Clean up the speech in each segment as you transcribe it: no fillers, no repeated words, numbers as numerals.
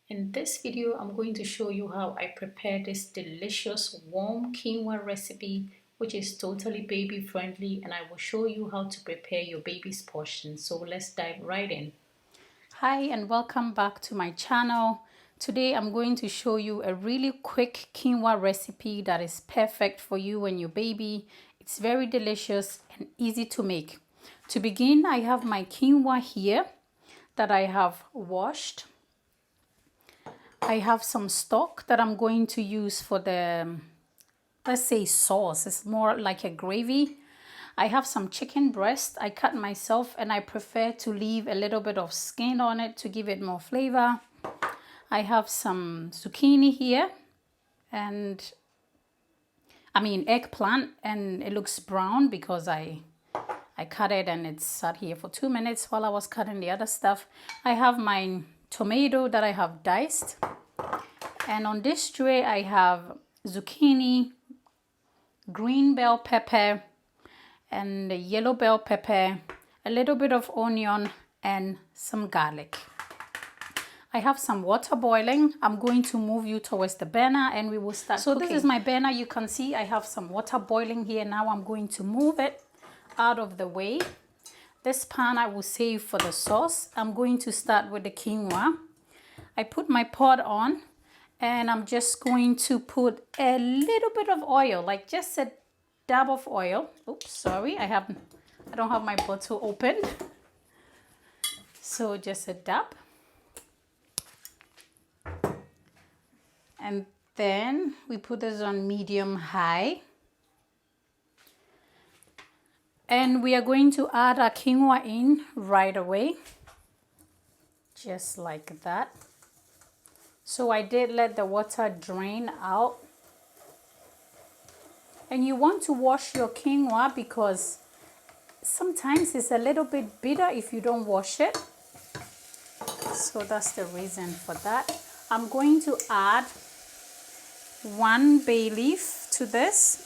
In this video, I'm going to show you how I prepare this delicious warm quinoa recipe, which is totally baby friendly, and I will show you how to prepare your baby's portion. So let's dive right in. Hi and welcome back to my channel. Today I'm going to show you a really quick quinoa recipe that is perfect for you and your baby. It's very delicious and easy to make. To begin, I have my quinoa here that I have washed. I have some stock that I'm going to use for the, let's say, sauce. It's more like a gravy. I have some chicken breast I cut myself, and I prefer to leave a little bit of skin on it to give it more flavor. I have some zucchini here, and eggplant, and it looks brown because I cut it and it sat here for 2 minutes while I was cutting the other stuff. I have my tomato that I have diced. And on this tray, I have zucchini, green bell pepper, and yellow bell pepper, a little bit of onion, and some garlic. I have some water boiling. I'm going to move you towards the burner and we will start cooking. This is my burner. You can see I have some water boiling here. Now I'm going to move it out of the way. This pan I will save for the sauce. I'm going to start with the quinoa. I put my pot on. And I'm just going to put a little bit of oil, like just a dab of oil. Oops, sorry, I don't have my bottle open. So just a dab. And then we put this on medium high. And we are going to add our quinoa in right away. Just like that. So I did let the water drain out. And you want to wash your quinoa because sometimes it's a little bit bitter if you don't wash it. So that's the reason for that. I'm going to add 1 bay leaf to this.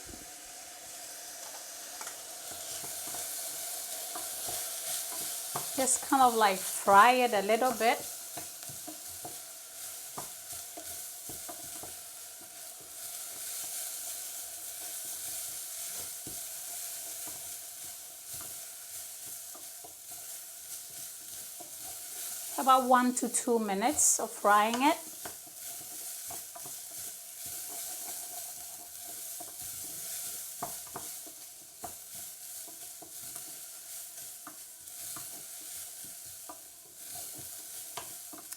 Just kind of like fry it a little bit. About 1 to 2 minutes of frying it.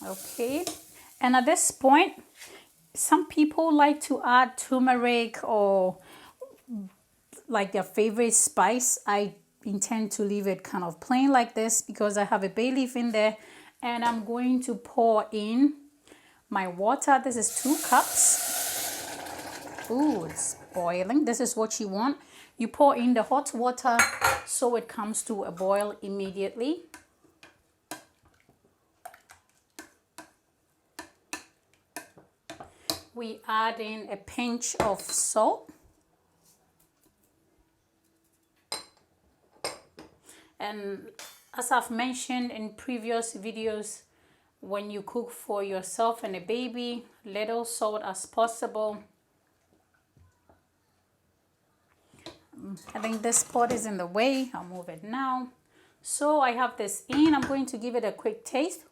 Okay, and at this point, some people like to add turmeric or like their favorite spice. I intend to leave it kind of plain like this because I have a bay leaf in there. And I'm going to pour in my water. This is 2 cups. Ooh, it's boiling. This is what you want. You pour in the hot water so it comes to a boil immediately. We add in a pinch of salt. And as I've mentioned in previous videos, when you cook for yourself and a baby, little salt as possible. I think this pot is in the way. I'll move it now. So I have this in. I'm going to give it a quick taste.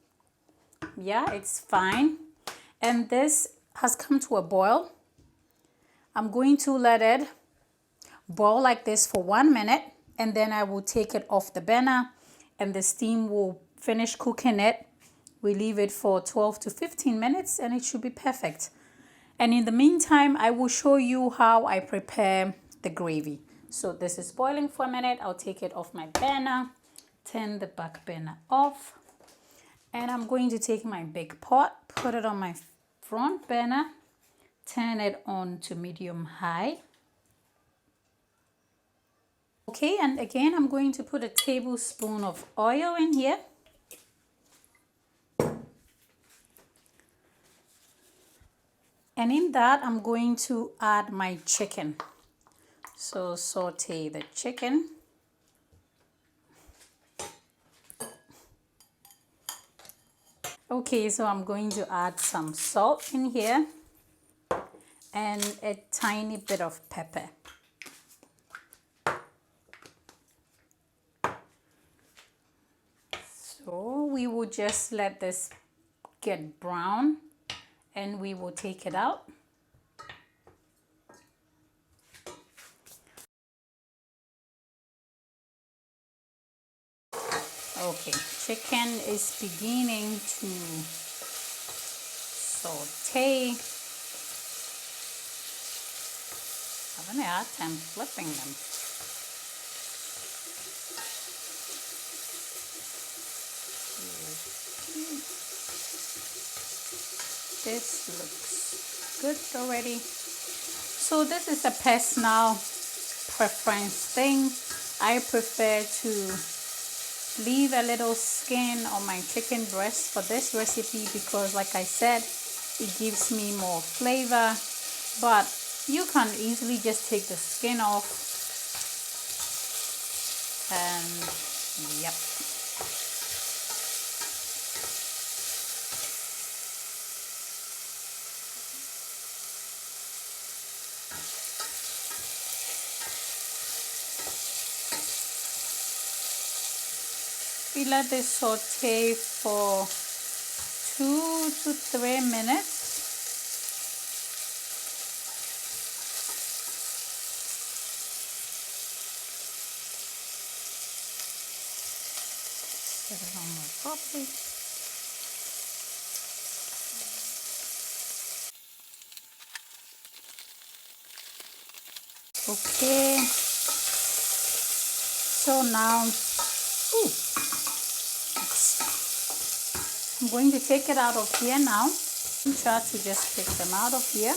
Yeah, it's fine. And this has come to a boil. I'm going to let it boil like this for 1 minute. And then I will take it off the burner. And the steam will finish cooking it. We leave it for 12 to 15 minutes and it should be perfect. And in the meantime, I will show you how I prepare the gravy. So this is boiling for a minute. I'll take it off my burner, turn the back burner off. And I'm going to take my big pot, put it on my front burner, turn it on to medium high. Okay, and again, I'm going to put a tablespoon of oil in here. And in that, I'm going to add my chicken. So saute the chicken. Okay, so I'm going to add some salt in here and a tiny bit of pepper. So we will just let this get brown and we will take it out. Okay, chicken is beginning to saute. Having a hard time flipping them. This looks good already. So this is a personal preference thing. I prefer to leave a little skin on my chicken breast for this recipe because, like I said, it gives me more flavor. But you can easily just take the skin off and yep. We let this saute for 2 to 3 minutes. Put it on more properly. Okay. So now, I'm going to take it out of here now. Try to just pick them out of here.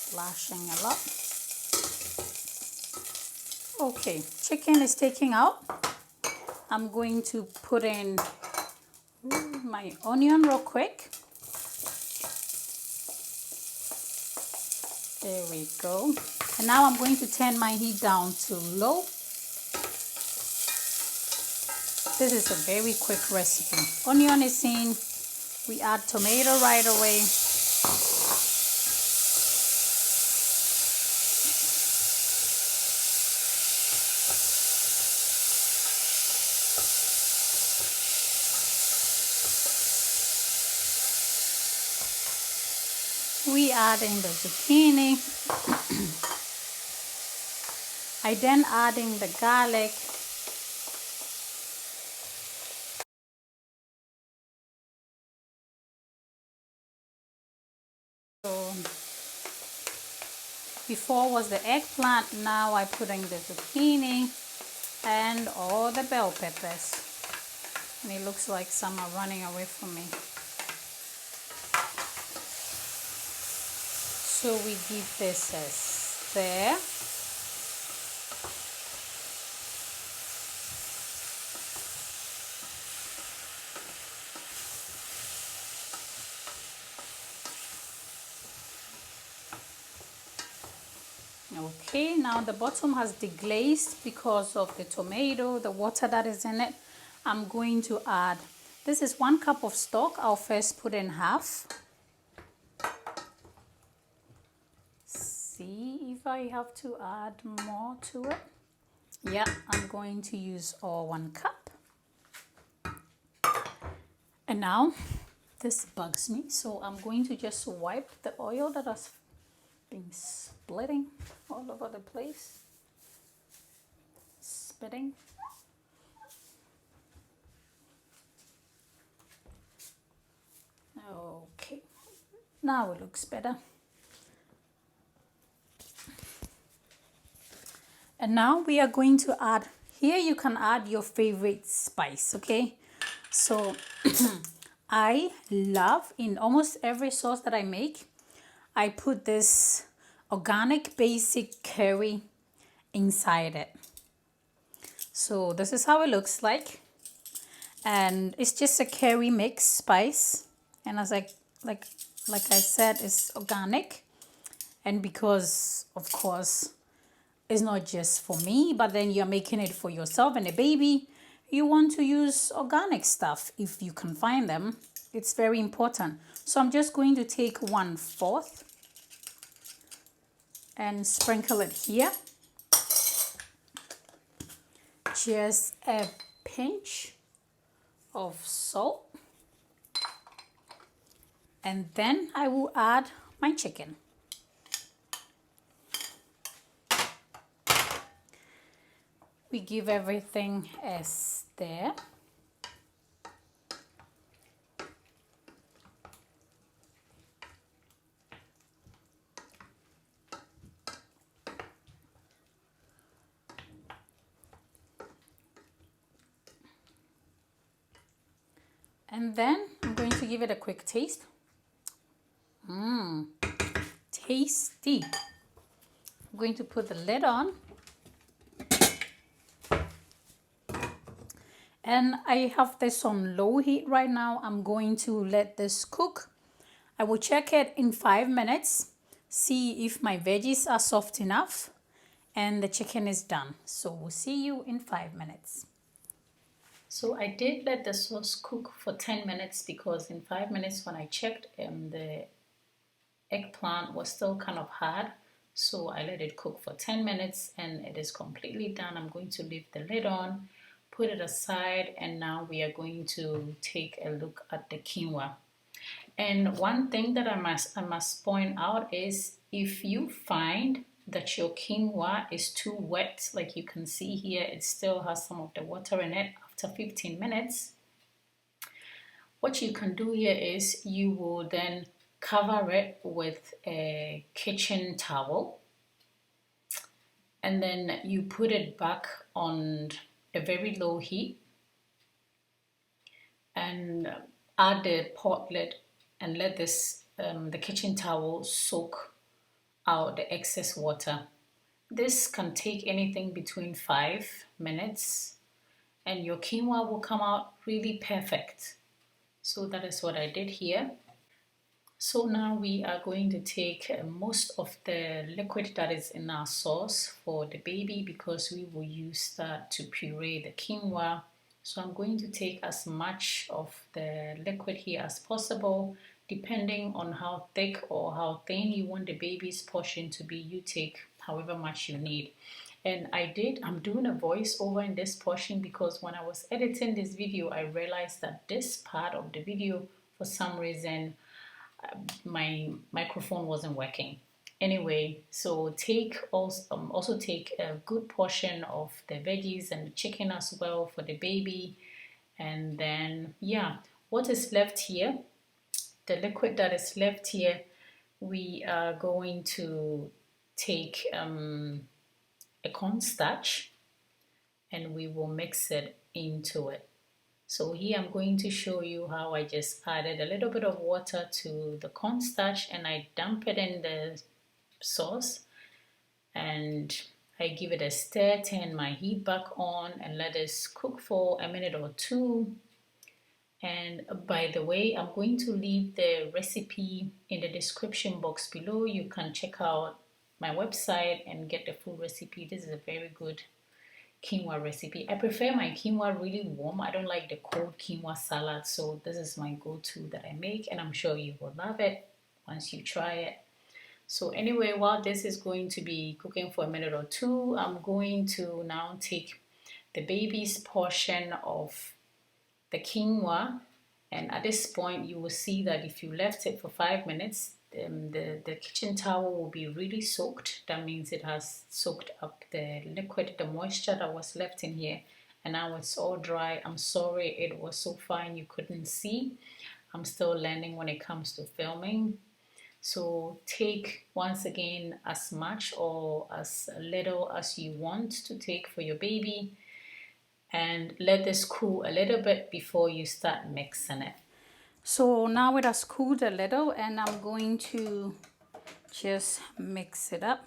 Splashing a lot. Okay, chicken is taking out. I'm going to put in my onion real quick. There we go. And now I'm going to turn my heat down to low. This is a very quick recipe. Onion is in. We add tomato right away. We add in the zucchini. I then add in the garlic. So before was the eggplant, now I put in the zucchini and all the bell peppers. And it looks like some are running away from me. So we give this a stir. Okay, now the bottom has deglazed because of the tomato, the water that is in it. I'm going to add, this is 1 cup of stock. I'll first put in half. See if I have to add more to it. Yeah, I'm going to use all 1 cup. And now, this bugs me, so I'm going to just wipe the oil that has been splitting all over the place. Spitting. Okay, now it looks better. And now we are going to add, here you can add your favorite spice, okay? So I love, in almost every sauce that I make, I put this organic basic curry inside it. So this is how it looks like. And it's just a curry mix spice. And as like I said, it's organic. And because, of course, it's not just for me, but then you're making it for yourself and a baby, you want to use organic stuff if you can find them. It's very important. So I'm just going to take 1/4 and sprinkle it here. Just a pinch of salt. And then I will add my chicken. We give everything a stir. And then I'm going to give it a quick taste. Tasty. I'm going to put the lid on. And I have this on low heat right now. I'm going to let this cook. I will check it in 5 minutes, see if my veggies are soft enough and the chicken is done. So we'll see you in 5 minutes. So I did let the sauce cook for 10 minutes because in 5 minutes when I checked, the eggplant was still kind of hard. So I let it cook for 10 minutes and it is completely done. I'm going to leave the lid on, put it aside, and now we are going to take a look at the quinoa. And one thing that I must point out is if you find that your quinoa is too wet, like you can see here, it still has some of the water in it after 15 minutes. What you can do here is you will then cover it with a kitchen towel and then you put it back on a very low heat and add the pot lid and let this the kitchen towel soak out the excess water. This can take anything between 5 minutes and your quinoa will come out really perfect. So that is what I did here. So now we are going to take most of the liquid that is in our sauce for the baby because we will use that to puree the quinoa. So I'm going to take as much of the liquid here as possible. Depending on how thick or how thin you want the baby's portion to be, you take however much you need. And I'm doing a voiceover in this portion because when I was editing this video, I realized that this part of the video, for some reason, my microphone wasn't working. Anyway, so also take a good portion of the veggies and the chicken as well for the baby. And then, yeah, what is left here, the liquid that is left here, we are going to take a cornstarch and we will mix it into it. So here I'm going to show you how I just added a little bit of water to the cornstarch and I dump it in the sauce and I give it a stir, turn my heat back on and let this cook for a minute or two. And by the way, I'm going to leave the recipe in the description box below. You can check out my website and get the full recipe. This is a very good quinoa recipe. I prefer my quinoa really warm. I don't like the cold quinoa salad, so this is my go-to that I make and I'm sure you will love it once you try it. So anyway, while this is going to be cooking for a minute or two, I'm going to now take the baby's portion of the quinoa, and at this point you will see that if you left it for 5 minutes, the kitchen towel will be really soaked. That means it has soaked up the liquid, the moisture that was left in here, and now it's all dry. I'm sorry it was so fine you couldn't see. I'm still learning when it comes to filming. So take, once again, as much or as little as you want to take for your baby and let this cool a little bit before you start mixing it. So now it has cooled a little and I'm going to just mix it up.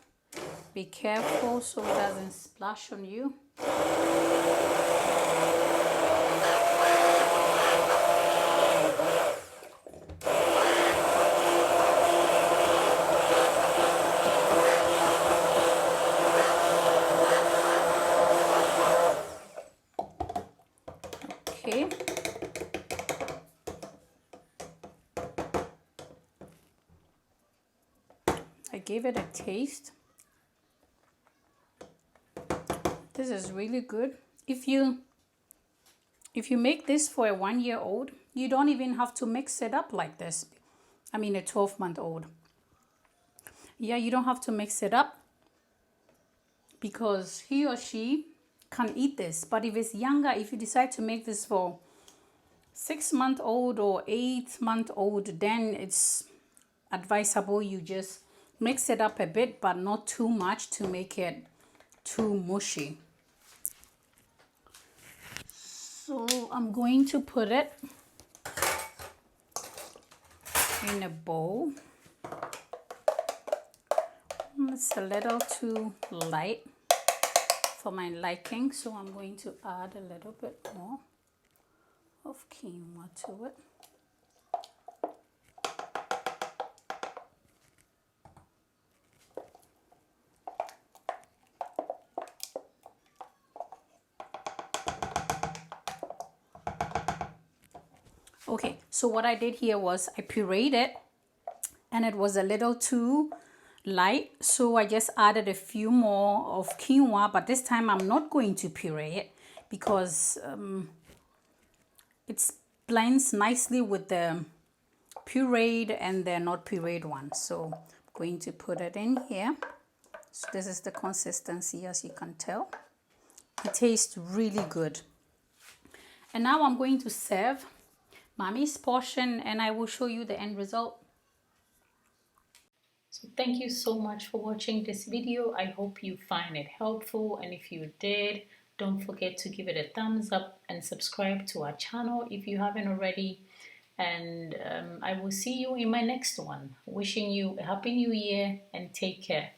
Be careful so it doesn't splash on you. I gave it a taste. This is really good. If you make this for a 1-year-old, you don't even have to mix it up like this. I mean a 12-month-old. Yeah, you don't have to mix it up because he or she can eat this. But if it's younger, if you decide to make this for 6-month-old or 8-month-old, then it's advisable you just mix it up a bit, but not too much to make it too mushy. So I'm going to put it in a bowl. It's a little too light for my liking, so I'm going to add a little bit more of quinoa to it. Okay, so what I did here was I pureed it and it was a little too light, so I just added a few more of quinoa, but this time I'm not going to puree it because it blends nicely with the pureed and the not pureed one. So I'm going to put it in here. So this is the consistency, as you can tell. It tastes really good. And now I'm going to serve Mommy's portion and I will show you the end result. So thank you so much for watching this video. I hope you find it helpful, and if you did, don't forget to give it a thumbs up and subscribe to our channel if you haven't already. And I will see you in my next one. Wishing you a happy new year and take care.